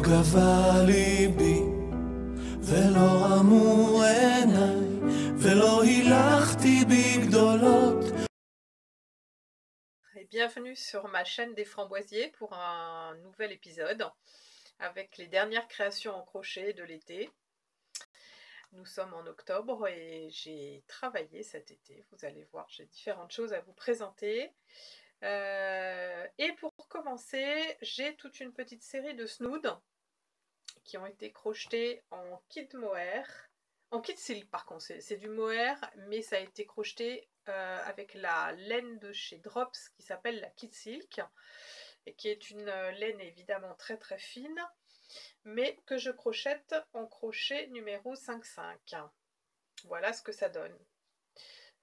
גבה ליבי ולא רמו עיניי ולא הילכתי בגדולות. Et bienvenue sur ma chaîne des Framboisiers pour un nouvel épisode avec les dernières créations en crochet de l'été. Nous sommes en octobre et j'ai travaillé cet été. Vous allez voir, j'ai différentes choses à vous présenter. Et pour commencer, j'ai toute une petite série de snoods qui ont été crochetés en kit mohair. En kit silk par contre, c'est du mohair, mais ça a été crocheté avec la laine de chez Drops qui s'appelle la kit silk et qui est une laine évidemment très très fine, mais que je crochette en crochet numéro 5,5. Voilà ce que ça donne.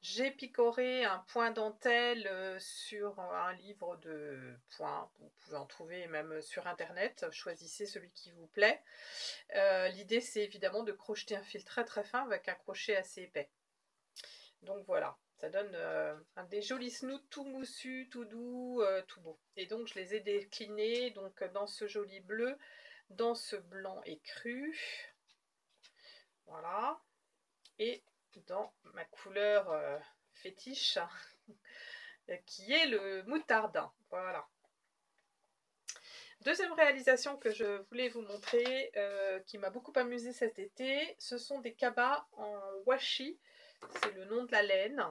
J'ai picoré un point dentelle sur un livre de points. Vous pouvez en trouver même sur internet. Choisissez celui qui vous plaît. L'idée, c'est évidemment de crocheter un fil très très fin avec un crochet assez épais. Donc voilà, ça donne des jolis snoods tout moussus, tout doux, tout beau. Et donc je les ai déclinés donc, dans ce joli bleu, dans ce blanc écru. Voilà. Et dans ma couleur fétiche qui est le moutarde. Voilà. Deuxième réalisation que je voulais vous montrer, qui m'a beaucoup amusée cet été, ce sont des cabas en washi. C'est le nom de la laine,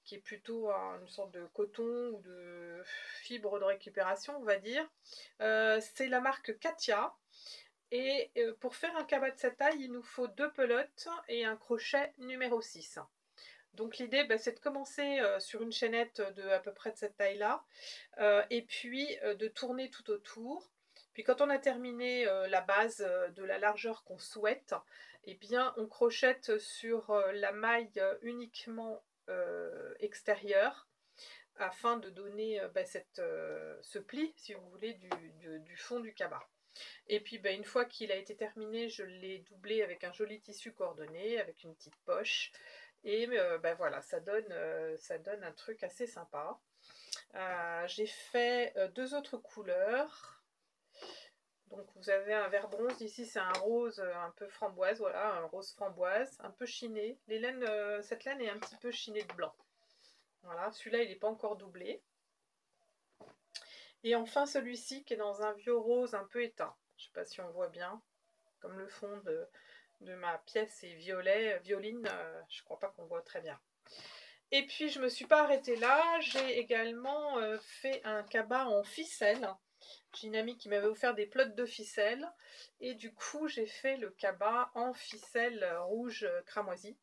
qui est plutôt une sorte de coton ou de fibre de récupération, on va dire. C'est la marque Katia. Et pour faire un cabas de cette taille, il nous faut 2 pelotes et un crochet numéro 6. Donc l'idée, c'est de commencer sur une chaînette de à peu près de cette taille-là, et puis de tourner tout autour. Puis quand on a terminé la base de la largeur qu'on souhaite, eh bien on crochette sur la maille uniquement extérieure, afin de donner ce pli, si vous voulez, du fond du cabas. Et puis une fois qu'il a été terminé, je l'ai doublé avec un joli tissu coordonné, avec une petite poche. Et voilà, ça donne un truc assez sympa. J'ai fait 2 autres couleurs. Donc vous avez un vert bronze, ici c'est un rose un peu framboise, voilà, un rose framboise, un peu chiné. Cette laine est un petit peu chinée de blanc. Voilà, celui-là il n'est pas encore doublé. Et enfin celui-ci qui est dans un vieux rose un peu éteint. Je ne sais pas si on voit bien, comme le fond de ma pièce est violet, violine, je ne crois pas qu'on voit très bien. Et puis je ne me suis pas arrêtée là, j'ai également fait un cabas en ficelle. J'ai une amie qui m'avait offert des plots de ficelle et du coup j'ai fait le cabas en ficelle rouge cramoisi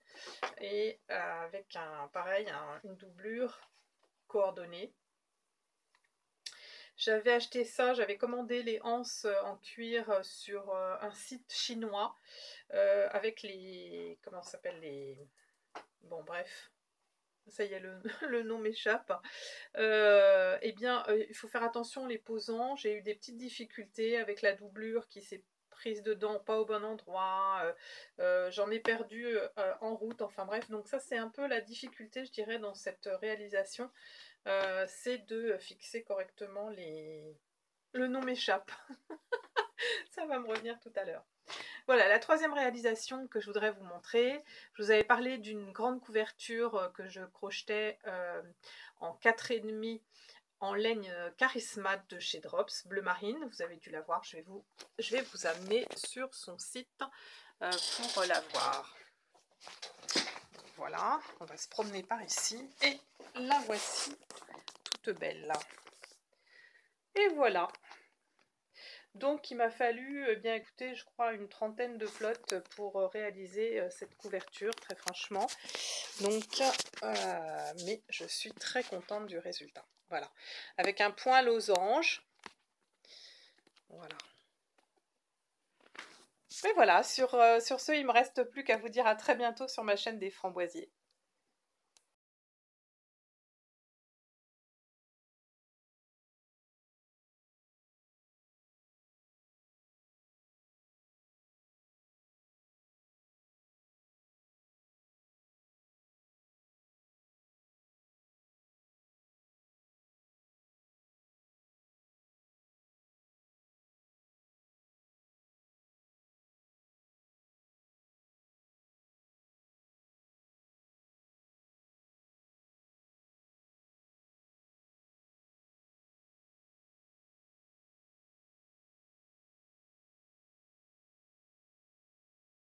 et avec une doublure coordonnée. J'avais acheté ça, j'avais commandé les anses en cuir sur un site chinois avec les... comment ça s'appelle les... Bon bref, ça y est, le nom m'échappe. Il faut faire attention en les posant. J'ai eu des petites difficultés avec la doublure qui s'est prise dedans, pas au bon endroit. J'en ai perdu en route. Enfin bref, donc ça c'est un peu la difficulté, je dirais, dans cette réalisation. C'est de fixer correctement les... Le nom m'échappe. Ça va me revenir tout à l'heure. Voilà, la troisième réalisation que je voudrais vous montrer. Je vous avais parlé d'une grande couverture que je crochetais en 4,5 en laine Charismat de chez Drops, bleu marine. Vous avez dû la voir, je vais vous amener sur son site pour la voir. Voilà, on va se promener par ici. Et la voici, toute belle. Et voilà. Donc il m'a fallu, écoutez, je crois une trentaine de flottes pour réaliser cette couverture, très franchement. Donc, mais je suis très contente du résultat. Voilà, avec un point losange. Voilà. Et voilà, sur ce, il ne me reste plus qu'à vous dire à très bientôt sur ma chaîne des Framboisiers.